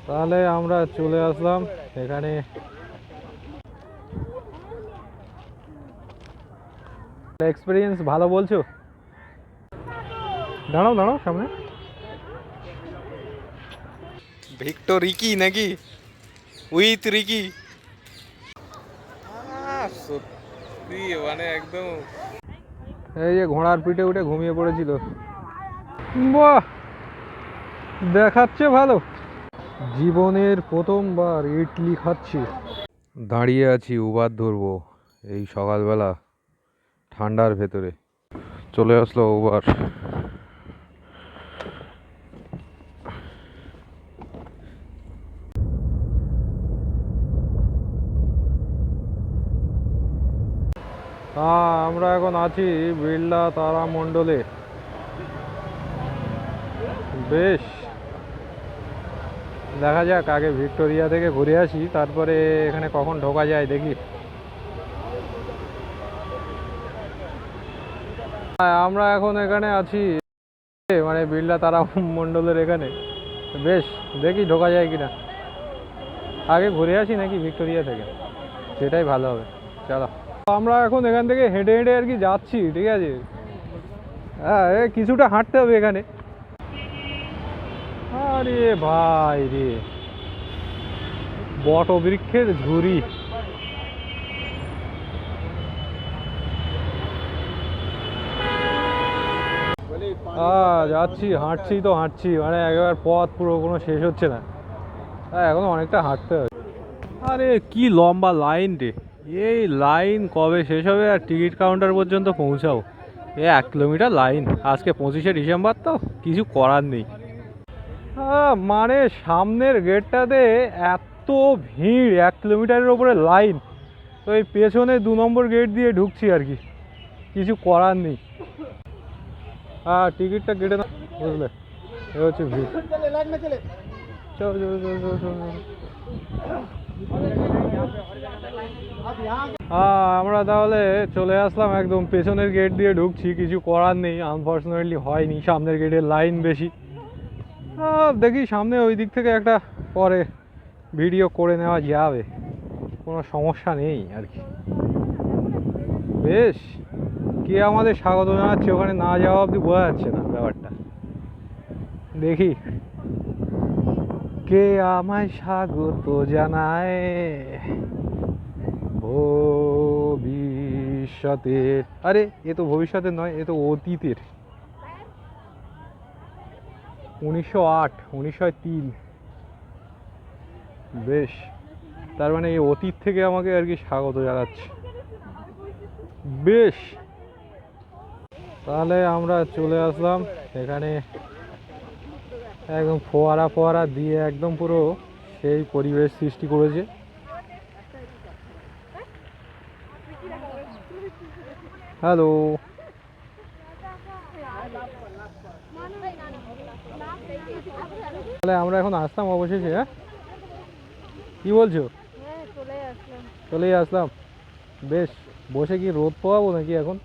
তাহলে আমরা চলে আসলাম এখানে। এক্সপিরিয়েন্স ভালো বলছো? দাঁড়াও দাঁড়াও, সামনে ভিক্টর রিকি নাকি উইথ রিকি। সত্যি মানে একদম এই যে ঘোড়ার পিঠে উঠে ঘুমিয়ে পড়েছিল। বাহ, দেখাচ্ছে ভালো। জীবনের প্রথমবার ইডলি খাচ্ছি। দাঁড়িয়ে আছি, উবার ধরবো এই সকালবেলা ঠান্ডার ভেতরে। চলে আসলো উবার। হ্যাঁ, আমরা এখন আছি বিড়লা তারামণ্ডলে। বেশ, দেখা যাক, আগে ভিক্টোরিয়া থেকে ঘুরে আসি, তারপরে এখানে কখন ঢোকা যায় দেখি। আমরা এখন এখানে আছি, মানে বিড়লা তারামণ্ডলের এখানে। বেশ, দেখি ঢোকা যায় কিনা। আগে ঘুরে আসি নাকি ভিক্টোরিয়া থেকে, সেটাই ভালো হবে। চলো, আমরা এখন এখান থেকে হেঁটে হেঁটে আর কি যাচ্ছি, ঠিক আছে। হ্যাঁ, কিছুটা হাঁটতে হবে এখানে। আরে ভাই রে, বটবৃক্ষের ঝুড়ি। যাচ্ছি, হাঁটছি তো হাঁটছি, মানে একবার পথ পুরো কোনো শেষ হচ্ছে না। এখন অনেকটা হাঁটতে হবে। আরে কি লম্বা লাইন রে! এই লাইন কবে শেষ হবে? আর টিকিট কাউন্টার পর্যন্ত পৌঁছাও, 1 কিলোমিটার লাইন। আজকে 25শে ডিসেম্বর, তো কিছু করার নেই। মানে সামনের গেটটাতে এত ভিড়, 1 কিলোমিটারের ওপরে লাইন। তো এই পেছনে 2 নম্বর গেট দিয়ে ঢুকছি আর কি, কিছু করার নেই। টিকিটটা কেটে না, বুঝলে, এ হচ্ছে ভিড়। চল চল চল চল চল। আমরা তাহলে চলে আসলাম, একদম পেছনের গেট দিয়ে ঢুকছি। কিছু করার নেই, আনফর্চুনেটলি হয়নি, সামনের গেটের লাইন বেশি। দেখি সামনে ওই দিক থেকে একটা পরে ভিডিও করে নেওয়া যাবে, কোনো সমস্যা নেই আর কি। বেশ, কে আমাদের স্বাগত জানাচ্ছে ওখানে না যাওয়া অবধি বোঝা যাচ্ছে না ব্যাপারটা। দেখি কে আমায় স্বাগত জানায় ভবিষ্যতের। আরে এ তো ভবিষ্যতের নয়, এ তো অতীতের। 1908, 1903। বেশ, তার মানে এই অতীত থেকে আমাকে আর কি স্বাগত জানাচ্ছে। বেশ, তাহলে আমরা চলে আসলাম এখানে। একদম ফোয়ারা ফোয়ারা দিয়ে একদম পুরো সেই পরিবেশ সৃষ্টি করেছে। হ্যালো, তাহলে আমরা এখন আসলাম অবশেষে। হ্যাঁ, কি বলছো? চলেই আসলাম। বেশ, বসে কি রোদ পোয়াবো নাকি এখন?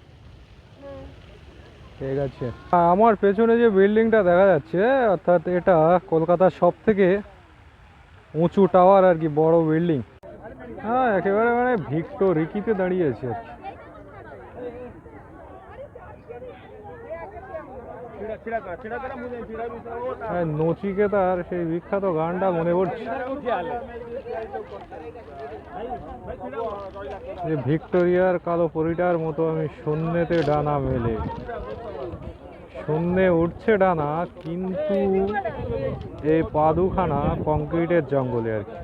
ঠিক আছে। আমার পেছনে যে বিল্ডিংটা দেখা যাচ্ছে, অর্থাৎ এটা কলকাতার সব থেকে উঁচু টাওয়ার আর কি, বড় বিল্ডিং। একেবারে মানে ভিক্টোর রিকিতে দাঁড়িয়ে আছে আর কি। নচিকেতার সেই বিখ্যাত গানটা মনে পড়ছে, যে ভিক্টোরিয়ার কালো পরিটার মতো আমি শূন্যেতে ডানা মেলে। শূন্যে উঠছে ডানা, কিন্তু এই পা 2খানা কংক্রিটের জঙ্গলে আর কি।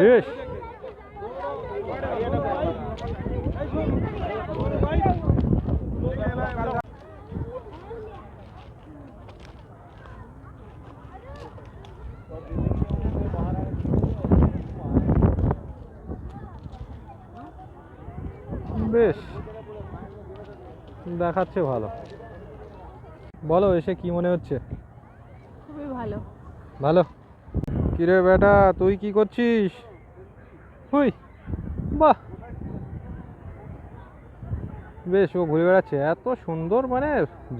বেশ, বেশ দেখাচ্ছে ভালো। বলো, এসে কি মনে হচ্ছে? খুবই ভালো। ভালো? কিরে বেটা, তুই কি করছিস? হুই, বাহ, বেশ, ও ঘুরে বেড়াচ্ছে। এত সুন্দর, মানে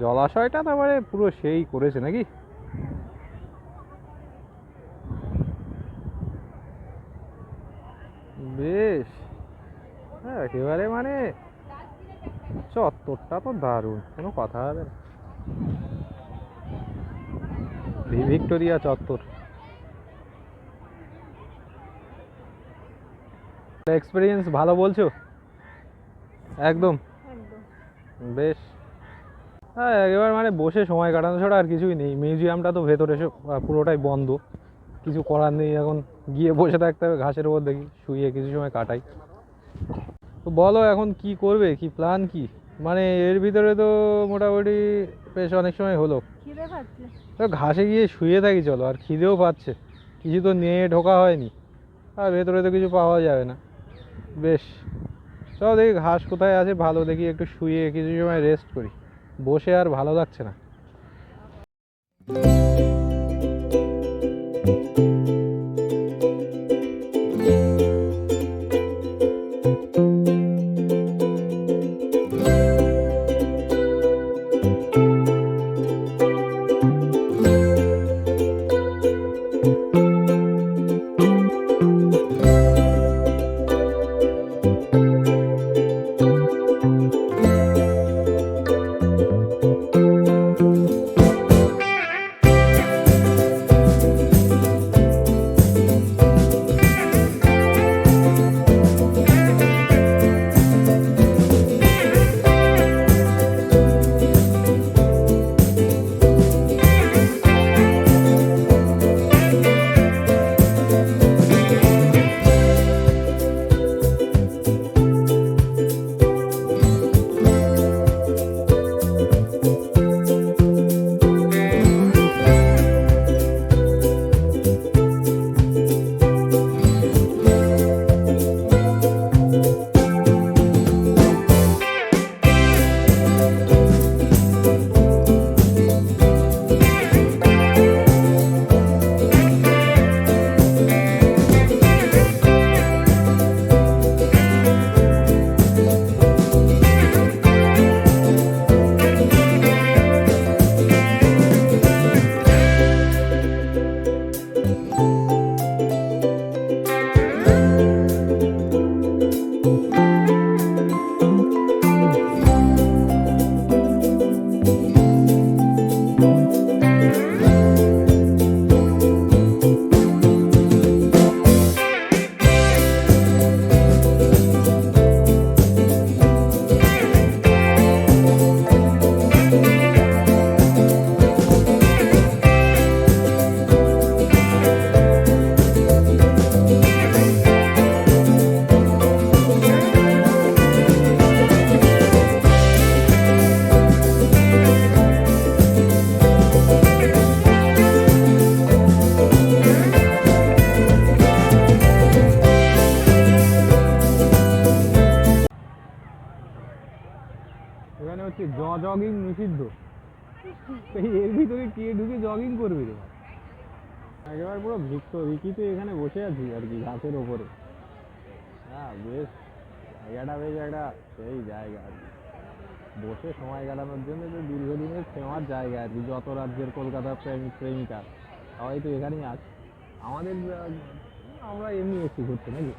জলাশয়টা তো মানে পুরো সেই করেছে নাকি। বেশ, হ্যাঁ একেবারে মানে চত্বরটা তো দারুণ, কোনো কথা হবে না। ভিক্টোরিয়া চত্বর এক্সপিরিয়েন্স ভালো বলছো? একদম। একদম। বেশ, হ্যাঁ একেবারে মানে বসে সময় কাটানো ছাড়া আর কিছুই নেই। মিউজিয়ামটা তো ভেতরে পুরোটাই বন্ধ, কিছু করার নেই, এখন গিয়ে বসে থাকতে হবে ঘাসের উপর, দেখি শুয়ে কিছু সময় কাটাই। তো বলো এখন কি করবে, কি প্ল্যান কি? মানে এর ভিতরে তো মোটামুটি বেশ অনেক সময় হলো, খিদে পাচ্ছে। তো ঘাসে গিয়ে শুয়ে থাকি চলো, আর খিদেও পাচ্ছে, কিছু তো নিয়ে ঢোকা হয়নি, আর ভেতরে তো কিছু পাওয়া যাবে না। বেশ, চলো দেখি ঘাস কোথায় আছে ভালো দেখি, একটু শুয়ে কিছু সময় রেস্ট করি, বসে আর ভালো লাগছে না। এখানে হচ্ছে জগিং নিষিদ্ধ, এর ভিতরে কে ঢুকে জগিং করবি রে? একেবারে পুরো ভিক্টোরিকিতে এখানে বসে আছি আর কি, ঘাসের ওপরে। হ্যাঁ বেশ, জায়গাটা বেশ একটা সেই জায়গা আর কি, বসে সময় কাটানোর জন্য তো দীর্ঘদিনের ফেমাস জায়গা আর কি। যত রাজ্যের কলকাতার প্রেমিক প্রেমিকা সবাই তো এখানেই আছে। আমাদের আমরা এমনি এসছি ঘুরতে নাকি।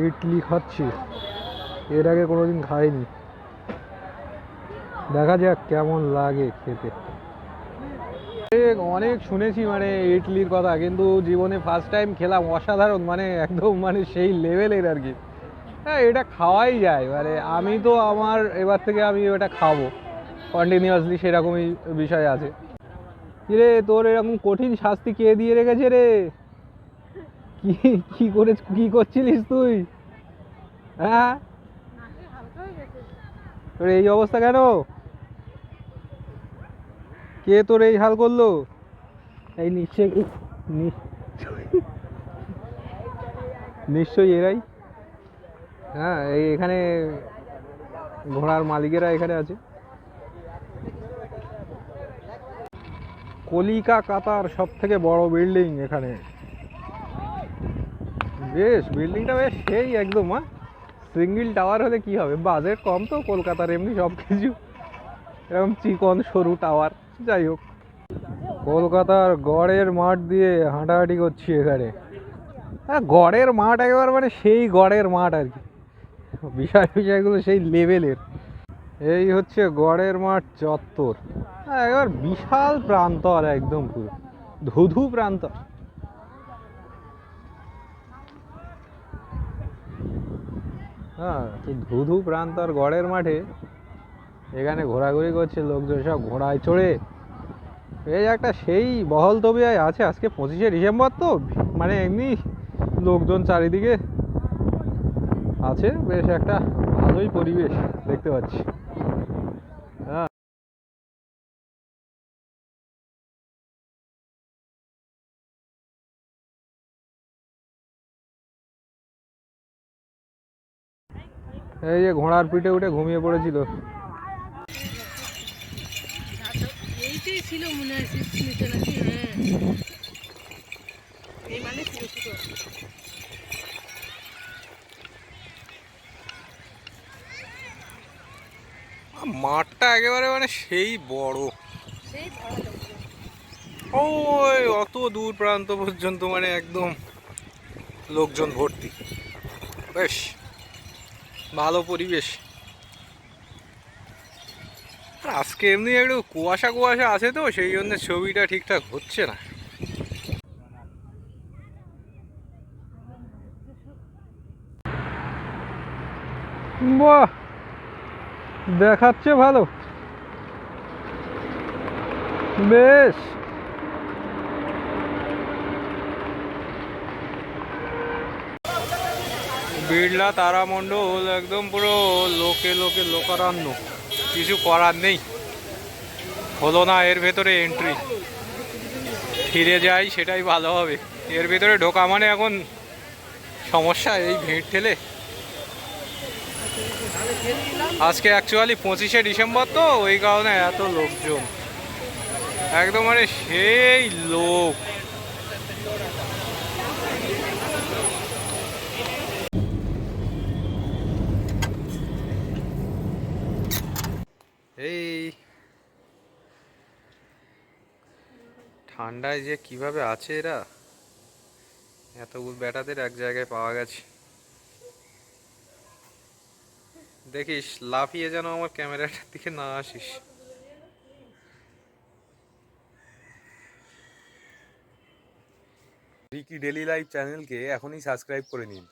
ইডলি খাচ্ছি, এর আগে কোনোদিন খাইনি। দেখা যাক কেমন লাগে খেতে। অনেক শুনেছি মানে ইডলির কথা, কিন্তু জীবনে ফার্স্ট টাইম খেলাম, অসাধারণ, মানে একদম মানে সেই লেভেলের আর কি। হ্যাঁ, এটা খাওয়াই যায়, মানে আমি তো আমার এবার থেকে আমি এটা খাবো কন্টিনিউয়াসলি, সেরকমই বিষয় আছে। কিরে, তোর এরকম কঠিন শাস্তি কে দিয়ে রেখেছে রে? কি কি করে কি করছিলিস তুই? হ্যাঁ, তোর এই অবস্থা কেন? কে তোর এই হাল করলো? এই নিশ্চয়ই এরাই। হ্যাঁ, এই এখানে ঘোড়ার মালিকেরা এখানে আছে। কলিকা কাতার সব থেকে বড় বিল্ডিং এখানে। বেশ, বিল্ডিংটা বেশ সেই একদম। সিঙ্গেল টাওয়ার হলে কি হবে, বাজেট কম তো কলকাতার, এমনি সব কিছু এরকম চিকন সরু টাওয়ার। যাই হোক, কলকাতার গড়ের মাঠ দিয়ে হাঁটাহাঁটি করছি এখানে। হ্যাঁ, গড়ের মাঠ একেবারে মানে সেই গড়ের মাঠ আর কি, বিষয়গুলো সেই লেভেলের। এই হচ্ছে গড়ের মাঠ চত্বর। হ্যাঁ, একেবারে বিশাল প্রান্তর, একদম পুরো ধুধু প্রান্তর। হ্যাঁ, তো ধুধু প্রান্তর গড়ের মাঠে এখানে ঘোরাঘুরি করছে লোকজন, সব ঘোড়ায় চড়ে। এই একটা সেই বহল তবিয়ায় আছে। আজকে 25শে ডিসেম্বর তো, মানে এমনি লোকজন চারিদিকে আছে, বেশ একটা ভালোই পরিবেশ দেখতে পাচ্ছি। হ্যাঁ, এই যে ঘোড়ার পিঠে উঠে ঘুমিয়ে পড়েছিল। এইটাই ছিল মনে হয় সিস্টেমটা নাকি। হ্যাঁ, এই মানে ছিল ছিল। মাঠটা একেবারে মানে সেই বড়, সেই ভালো। ওই অত দূর প্রান্ত পর্যন্ত, মানে একদম লোকজন ভর্তি। বেশ ভালো পরিবেশ। আর আজকে এমনি একটু কুয়াশা কুয়াশা আছে তো, সেই জন্য ছবিটা ঠিকঠাক হচ্ছে না। বাহ, দেখাচ্ছে ভালো, বেশ। বিড়লা তারামণ্ডল একদম পুরো লোকে লোকে লোকারণ্য, কিছু করার নেই। হলো না এর ভেতরে এন্ট্রি, ফিরে যাই সেটাই ভালো হবে। এর ভেতরে ঢোকা মানে এখন সমস্যা, এই ভিড় ঠেলে। আজকে অ্যাকচুয়ালি 25শে ডিসেম্বর তো, ওই কারণে এত লোকজন, একদম মানে সেই লোক। এই ঠান্ডায় যে কিভাবে আছে এরা, এত বেটাদের এক জায়গায় পাওয়া গেছে। দেখিস লাফিয়ে যেন আমার ক্যামেরাটার দিকে না আসিস। রিকি ডেলি লাইফ চ্যানেলকে এখনই সাবস্ক্রাইব করে নিন।